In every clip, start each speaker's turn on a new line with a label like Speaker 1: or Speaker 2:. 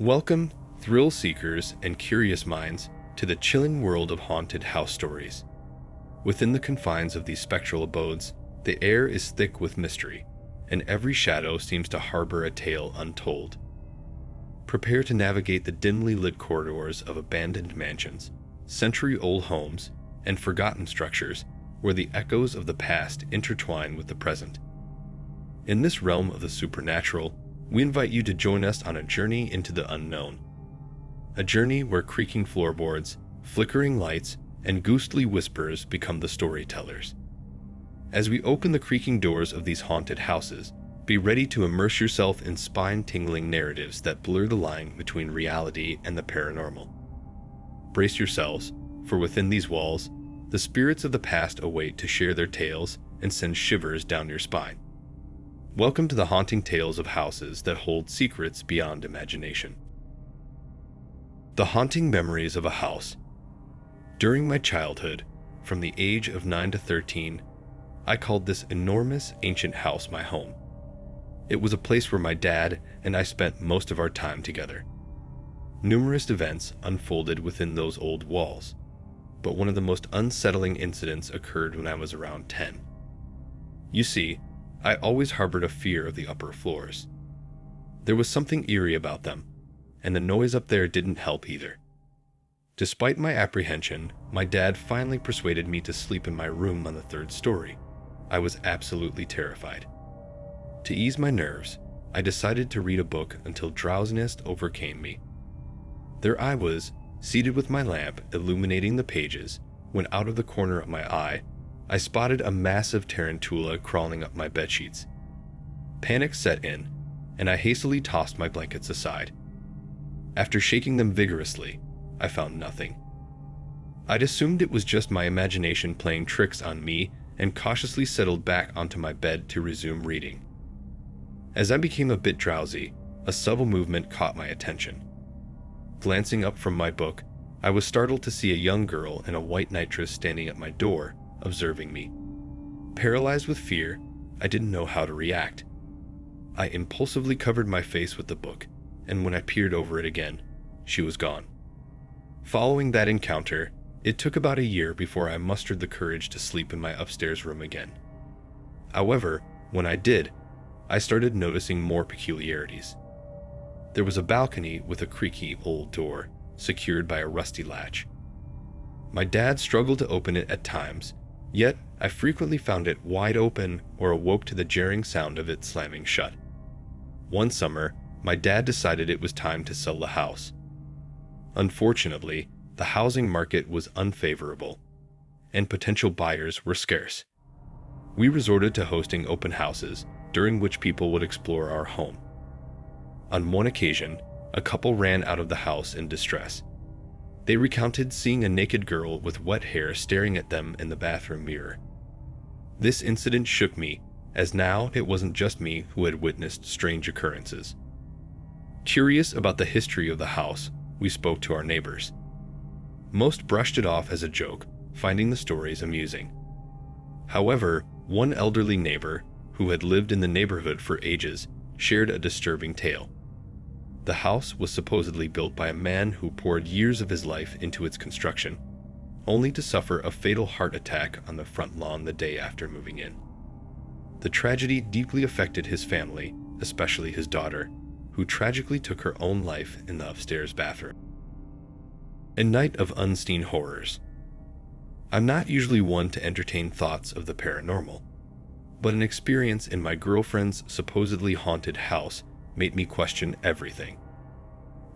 Speaker 1: Welcome, thrill seekers and curious minds, to the chilling world of haunted house stories. Within the confines of these spectral abodes, the air is thick with mystery, and every shadow seems to harbor a tale untold. Prepare to navigate the dimly lit corridors of abandoned mansions, century-old homes, and forgotten structures where the echoes of the past intertwine with the present. In this realm of the supernatural, we invite you to join us on a journey into the unknown. A journey where creaking floorboards, flickering lights, and ghostly whispers become the storytellers. As we open the creaking doors of these haunted houses, be ready to immerse yourself in spine-tingling narratives that blur the line between reality and the paranormal. Brace yourselves, for within these walls, the spirits of the past await to share their tales and send shivers down your spine. Welcome to the haunting tales of houses that hold secrets beyond imagination. The haunting memories of a house. During my childhood, from the age of 9 to 13, I called this enormous ancient house my home. It was a place where my dad and I spent most of our time together. Numerous events unfolded within those old walls, but one of the most unsettling incidents occurred when I was around 10. You see, I always harbored a fear of the upper floors. There was something eerie about them, and the noise up there didn't help either. Despite my apprehension, my dad finally persuaded me to sleep in my room on the 3rd story. I was absolutely terrified. To ease my nerves, I decided to read a book until drowsiness overcame me. There I was, seated with my lamp illuminating the pages, when out of the corner of my eye, I spotted a massive tarantula crawling up my bedsheets. Panic set in, and I hastily tossed my blankets aside. After shaking them vigorously, I found nothing. I'd assumed it was just my imagination playing tricks on me and cautiously settled back onto my bed to resume reading. As I became a bit drowsy, a subtle movement caught my attention. Glancing up from my book, I was startled to see a young girl in a white nightdress standing at my door, observing me. Paralyzed with fear, I didn't know how to react. I impulsively covered my face with the book, and when I peered over it again, she was gone. Following that encounter, it took about a year before I mustered the courage to sleep in my upstairs room again. However, when I did, I started noticing more peculiarities. There was a balcony with a creaky old door, secured by a rusty latch. My dad struggled to open it at times, yet I frequently found it wide open or awoke to the jarring sound of it slamming shut. One summer, my dad decided it was time to sell the house. Unfortunately, the housing market was unfavorable, and potential buyers were scarce. We resorted to hosting open houses, during which people would explore our home. On one occasion, a couple ran out of the house in distress. They recounted seeing a naked girl with wet hair staring at them in the bathroom mirror. This incident shook me, as now it wasn't just me who had witnessed strange occurrences. Curious about the history of the house, we spoke to our neighbors. Most brushed it off as a joke, finding the stories amusing. However, one elderly neighbor, who had lived in the neighborhood for ages, shared a disturbing tale. The house was supposedly built by a man who poured years of his life into its construction, only to suffer a fatal heart attack on the front lawn the day after moving in. The tragedy deeply affected his family, especially his daughter, who tragically took her own life in the upstairs bathroom. A night of unseen horrors. I'm not usually one to entertain thoughts of the paranormal, but an experience in my girlfriend's supposedly haunted house made me question everything.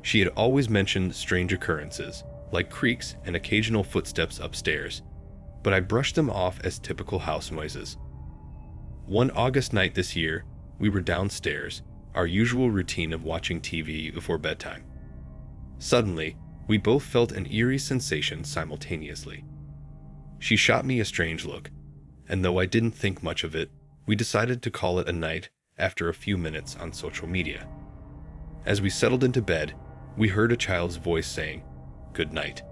Speaker 1: She had always mentioned strange occurrences, like creaks and occasional footsteps upstairs, but I brushed them off as typical house noises. One August night this year, we were downstairs, our usual routine of watching TV before bedtime. Suddenly, we both felt an eerie sensation simultaneously. She shot me a strange look, and though I didn't think much of it, we decided to call it a night after a few minutes on social media. As we settled into bed, we heard a child's voice saying, "Good night."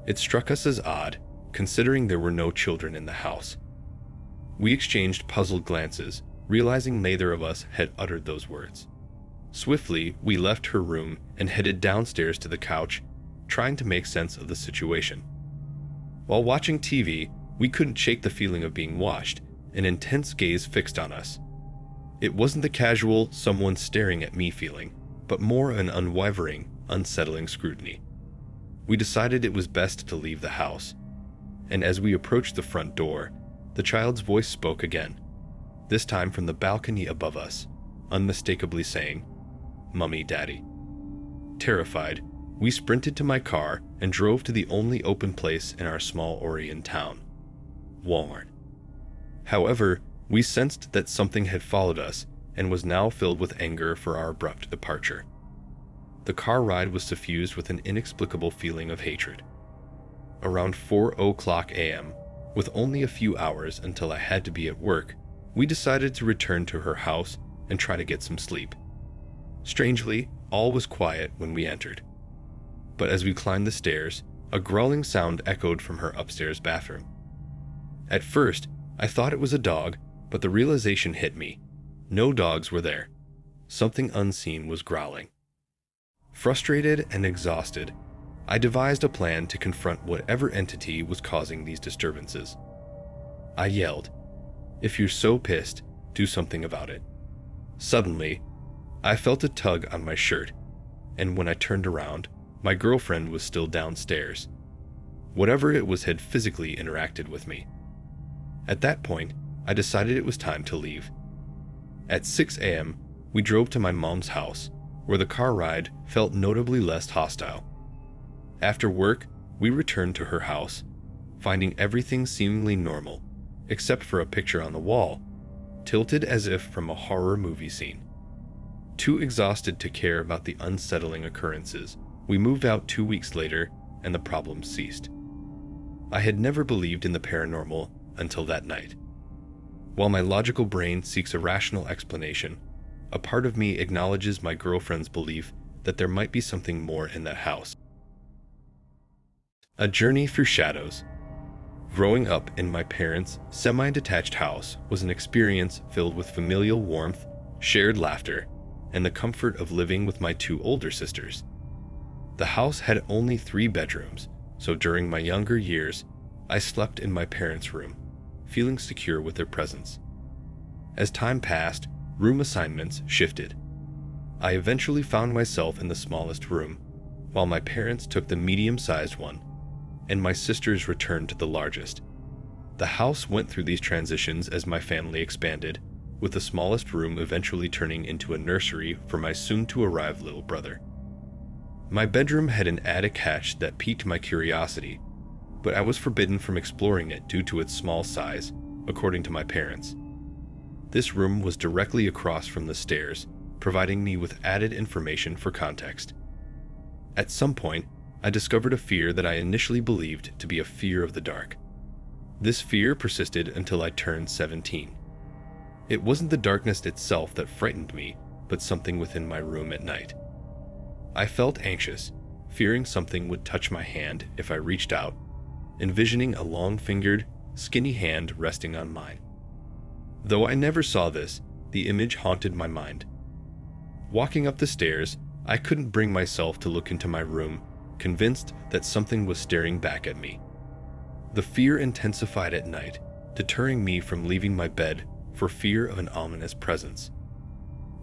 Speaker 1: It struck us as odd, considering there were no children in the house. We exchanged puzzled glances, realizing neither of us had uttered those words. Swiftly, we left her room and headed downstairs to the couch, trying to make sense of the situation. While watching TV, we couldn't shake the feeling of being watched, an intense gaze fixed on us. It wasn't the casual, someone staring at me feeling, but more an unwavering, unsettling scrutiny. We decided it was best to leave the house, and as we approached the front door, the child's voice spoke again, this time from the balcony above us, unmistakably saying, "Mummy, Daddy." Terrified, we sprinted to my car and drove to the only open place in our small Oregon town, Walmart. However, we sensed that something had followed us and was now filled with anger for our abrupt departure. The car ride was suffused with an inexplicable feeling of hatred. Around 4:00 a.m., with only a few hours until I had to be at work, we decided to return to her house and try to get some sleep. Strangely, all was quiet when we entered. But as we climbed the stairs, a growling sound echoed from her upstairs bathroom. At first, I thought it was a dog, but the realization hit me. No dogs were there. Something unseen was growling. Frustrated and exhausted, I devised a plan to confront whatever entity was causing these disturbances. I yelled, "If you're so pissed, do something about it." Suddenly, I felt a tug on my shirt, and when I turned around, my girlfriend was still downstairs. Whatever it was had physically interacted with me. At that point, I decided it was time to leave. At 6 a.m., we drove to my mom's house, where the car ride felt notably less hostile. After work, we returned to her house, finding everything seemingly normal, except for a picture on the wall, tilted as if from a horror movie scene. Too exhausted to care about the unsettling occurrences, we moved out 2 weeks later, and the problem ceased. I had never believed in the paranormal until that night. While my logical brain seeks a rational explanation, a part of me acknowledges my girlfriend's belief that there might be something more in that house. A journey through shadows. Growing up in my parents' semi-detached house was an experience filled with familial warmth, shared laughter, and the comfort of living with my 2 older sisters. The house had only 3 bedrooms, so during my younger years, I slept in my parents' room, feeling secure with their presence. As time passed, room assignments shifted. I eventually found myself in the smallest room, while my parents took the medium-sized one, and my sisters returned to the largest. The house went through these transitions as my family expanded, with the smallest room eventually turning into a nursery for my soon-to-arrive little brother. My bedroom had an attic hatch that piqued my curiosity, but I was forbidden from exploring it due to its small size, according to my parents. This room was directly across from the stairs, providing me with added information for context. At some point, I discovered a fear that I initially believed to be a fear of the dark. This fear persisted until I turned 17. It wasn't the darkness itself that frightened me, but something within my room at night. I felt anxious, fearing something would touch my hand if I reached out, envisioning a long-fingered, skinny hand resting on mine. Though I never saw this, the image haunted my mind. Walking up the stairs, I couldn't bring myself to look into my room, convinced that something was staring back at me. The fear intensified at night, deterring me from leaving my bed for fear of an ominous presence.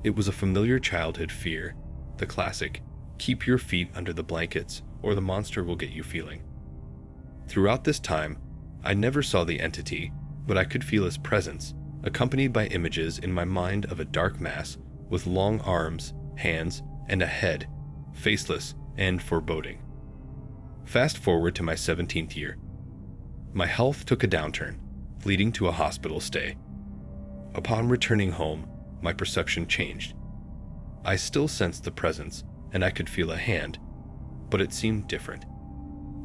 Speaker 1: It was a familiar childhood fear, the classic, keep your feet under the blankets or the monster will get you feeling. Throughout this time, I never saw the entity, but I could feel its presence, accompanied by images in my mind of a dark mass with long arms, hands, and a head, faceless and foreboding. Fast forward to my 17th year. My health took a downturn, leading to a hospital stay. Upon returning home, my perception changed. I still sensed the presence, and I could feel a hand, but it seemed different.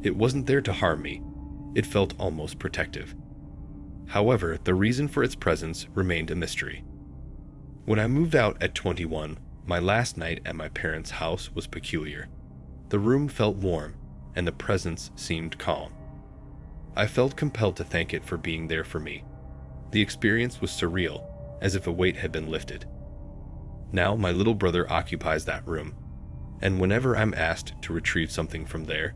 Speaker 1: It wasn't there to harm me. It felt almost protective. However, the reason for its presence remained a mystery. When I moved out at 21, my last night at my parents' house was peculiar. The room felt warm, and the presence seemed calm. I felt compelled to thank it for being there for me. The experience was surreal, as if a weight had been lifted. Now my little brother occupies that room, and whenever I'm asked to retrieve something from there,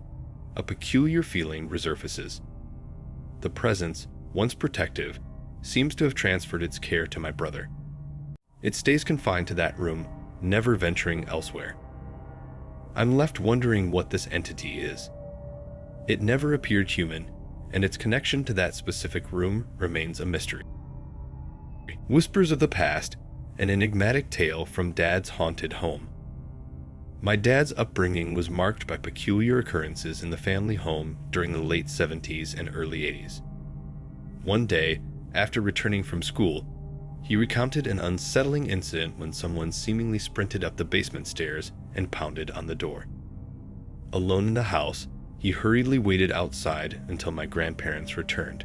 Speaker 1: a peculiar feeling resurfaces. The presence, once protective, seems to have transferred its care to my brother. It stays confined to that room, never venturing elsewhere. I'm left wondering what this entity is. It never appeared human, and its connection to that specific room remains a mystery. Whispers of the past, an enigmatic tale from Dad's haunted home. My dad's upbringing was marked by peculiar occurrences in the family home during the late 70s and early 80s. One day, after returning from school, he recounted an unsettling incident when someone seemingly sprinted up the basement stairs and pounded on the door. Alone in the house, he hurriedly waited outside until my grandparents returned.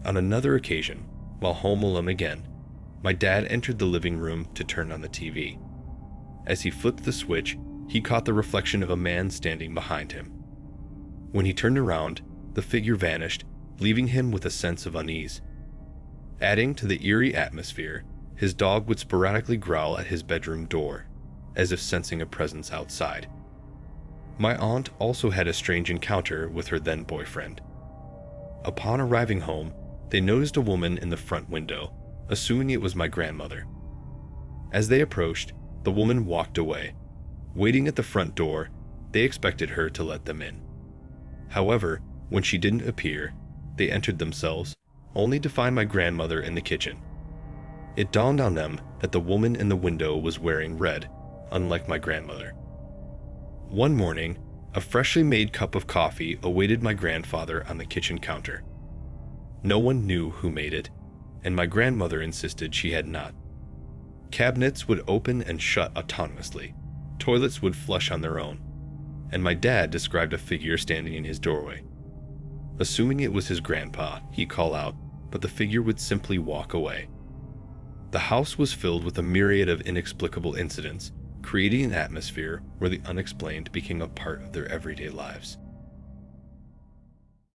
Speaker 1: On another occasion, while home alone again, my dad entered the living room to turn on the TV. As he flipped the switch, he caught the reflection of a man standing behind him. When he turned around, the figure vanished, leaving him with a sense of unease. Adding to the eerie atmosphere, his dog would sporadically growl at his bedroom door, as if sensing a presence outside. My aunt also had a strange encounter with her then-boyfriend. Upon arriving home, they noticed a woman in the front window, assuming it was my grandmother. As they approached, the woman walked away. Waiting at the front door, they expected her to let them in. However, when she didn't appear, they entered themselves, only to find my grandmother in the kitchen. It dawned on them that the woman in the window was wearing red, unlike my grandmother. One morning, a freshly made cup of coffee awaited my grandfather on the kitchen counter. No one knew who made it, and my grandmother insisted she had not. Cabinets would open and shut autonomously, toilets would flush on their own, and my dad described a figure standing in his doorway. Assuming it was his grandpa, he'd call out, but the figure would simply walk away. The house was filled with a myriad of inexplicable incidents, creating an atmosphere where the unexplained became a part of their everyday lives.